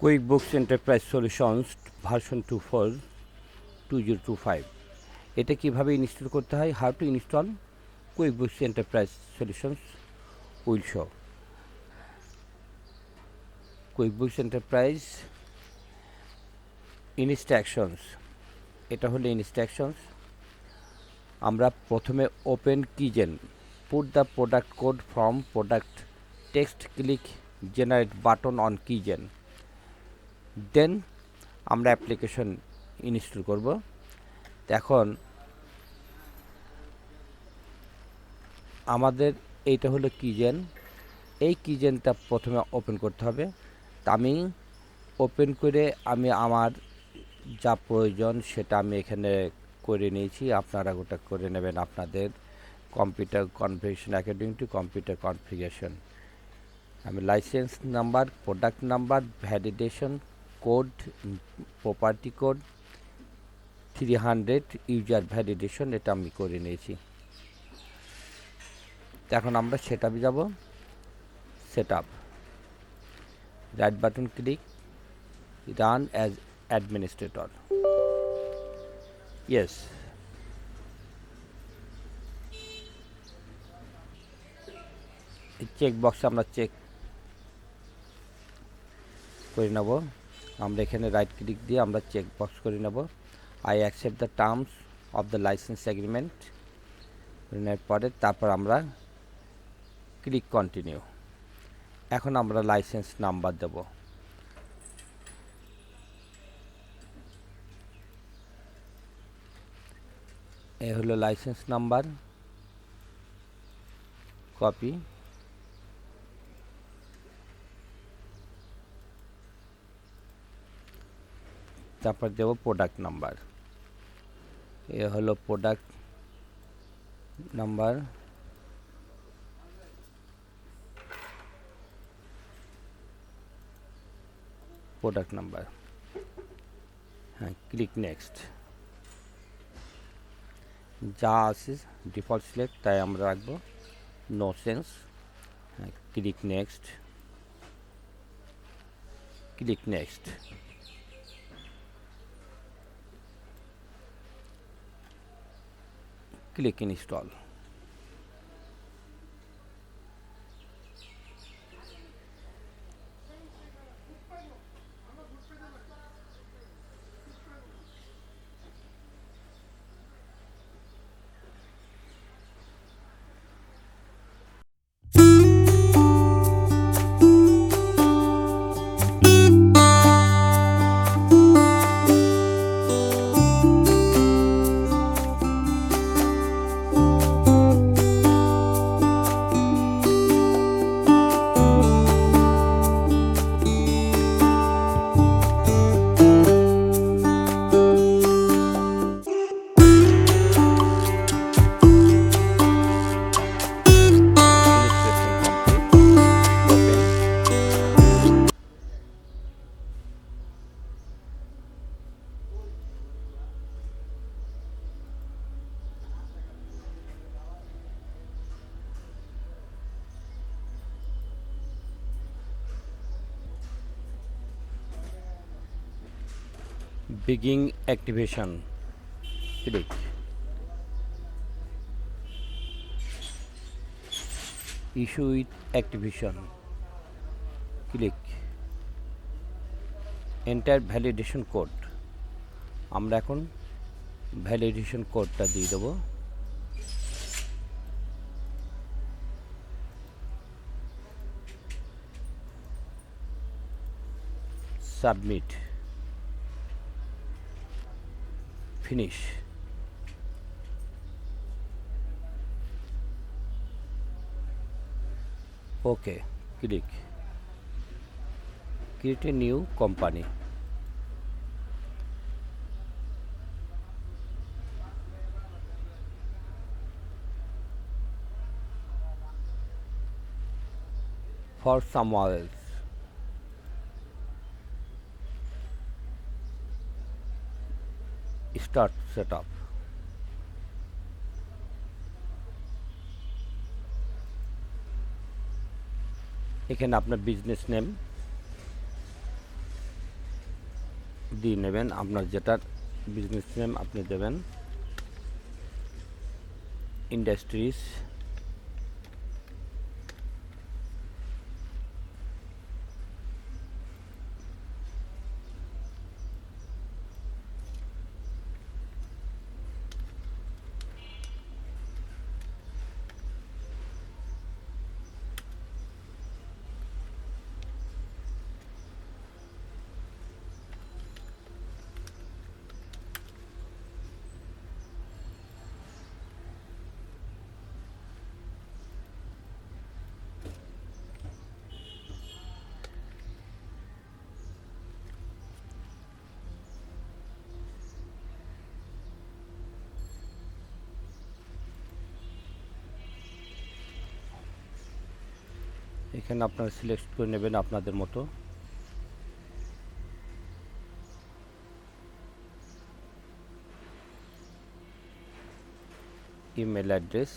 QuickBooks Enterprise Solutions version 2025 এটা কিভাবে install করতে হয়, how to install QuickBooks Enterprise Solutions will show. QuickBooks Enterprise instructions, এটা হলো ইনস্ট্রাকশনস। আমরা প্রথমে open keygen, put the product code from product text, click generate button on keygen, then আমরা application install করব। এখন আমাদের এইটা হলো কিজেন, এই কিজেনটা প্রথমে ওপেন করতে হবে। তা আমি ওপেন করে আমি আমার যা প্রয়োজন সেটা আমি এখানে করে নিয়েছি। আপনারা ওটা করে নেবেন আপনাদের computer configuration according to computer configuration. আমি license number, product number, validation code, property code 300, user validation এটা আমি করে নিয়েছি। এখন আমরা সেট আপে যাব। Set up, right button click, run as administrator, yes. Check box আমরা চেক করে নেব। আমরা এখানে রাইট ক্লিক দিয়ে আমরা চেক বক্স করে নেব। I accept the terms of the licence agreement নেওয়ার পরে তারপর আমরা ক্লিক কন্টিনিউ। এখন আমরা লাইসেন্স নাম্বার দেব। এ হলো লাইসেন্স নাম্বার, কপি। তারপর দেব প্রোডাক্ট নাম্বার, এ হলো প্রোডাক্ট নাম্বার, প্রোডাক্ট নাম্বার, হ্যাঁ। Click next. যা আছে ডিফল্ট সিলেক্ট তাই আমরা রাখবো, নো সেন্স, হ্যাঁ। Click next, click next, click install. Begin activation, click. Issue with activation, click. Enter validation code, আমরা এখন ভ্যালিডেশন কোডটা দিয়ে দেব। Submit, finish. Okay, click. Create a new company, for someone else, start setup। এখানে আপনার business name দিয়ে নেবেন। আপনার যেটার বিজনেস নেম আপনি দেবেন। ইন্ডাস্ট্রিজ, এখানে আপনারা সিলেক্ট করে নেবেন আপনাদের মতো। Email address,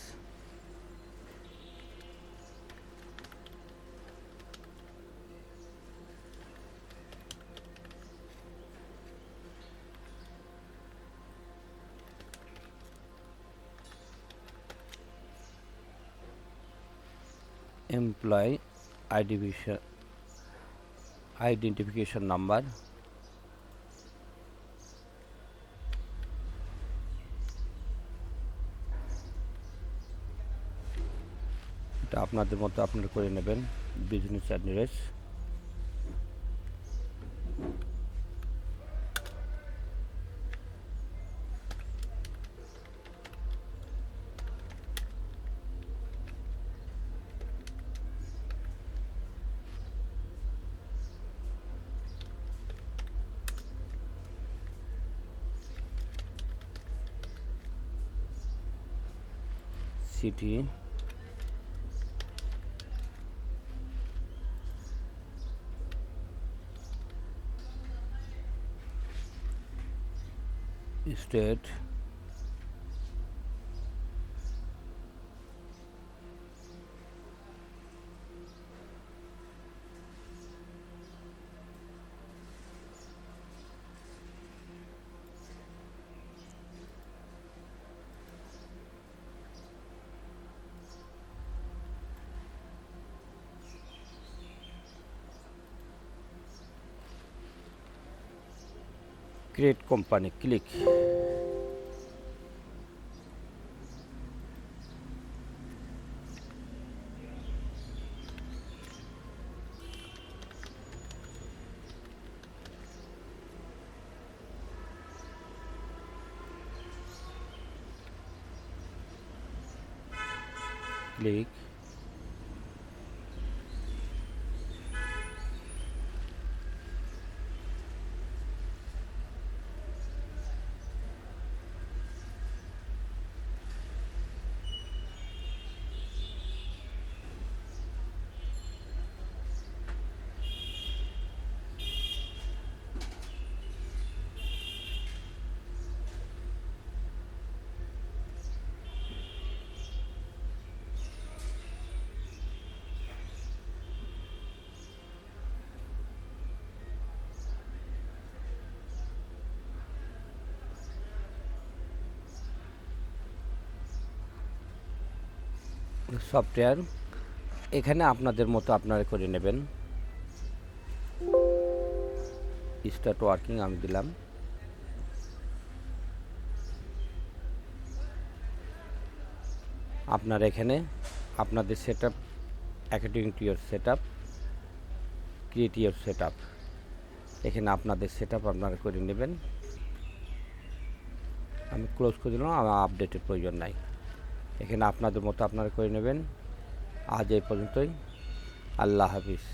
employee identification number, এটা আপনাদের মতো আপনারা করে নেবেন। Business address, city, state, create company, click. Click. Software, এখানে আপনাদের মতো আপনারা করে নেবেন। স্টার্ট ওয়ার্কিং আমি দিলাম। আপনারা এখানে আপনাদের set up, according to your set up, create your set up, এখানে আপনাদের সেট আপ আপনারা করে নেবেন। আমি ক্লোজ করে দিলাম, আমার আপডেটের প্রয়োজন নাই। এখানে আপনাদের মতো আপনারা করে নেবেন। আজ এই পর্যন্তই। আল্লাহ হাফিজ।